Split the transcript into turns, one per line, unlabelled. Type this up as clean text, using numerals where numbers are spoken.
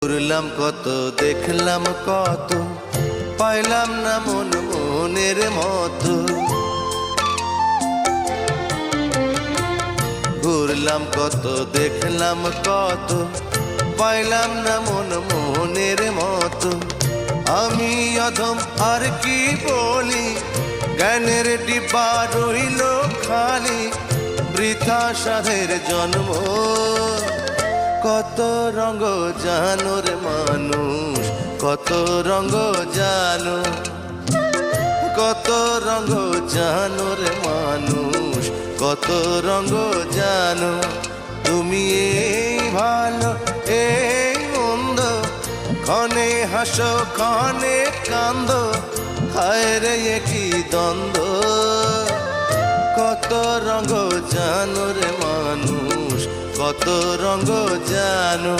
ঘুরলাম কত, দেখলাম কত, পাইলাম না মন মনের মতো। ঘুরলাম কত, দেখলাম কত, পাইলাম না মন মনের মতো। আমি অধম আর কি বলি, জ্ঞানের ডিব্বা রইল খালি, বৃথা সাধের জন্ম। কত রঙ জানো রে মানুষ, কত রঙ জানো, কত রঙ জানো রে মানুষ, কত রঙ জানো। তুমি এই ভালো এই মন্দ, ক্ষণে হাসো ক্ষণে কান্দো, হায় রে কি দ্বন্দ্ব। কত রঙ জানো রে মানুষ, কত রঙ জানো।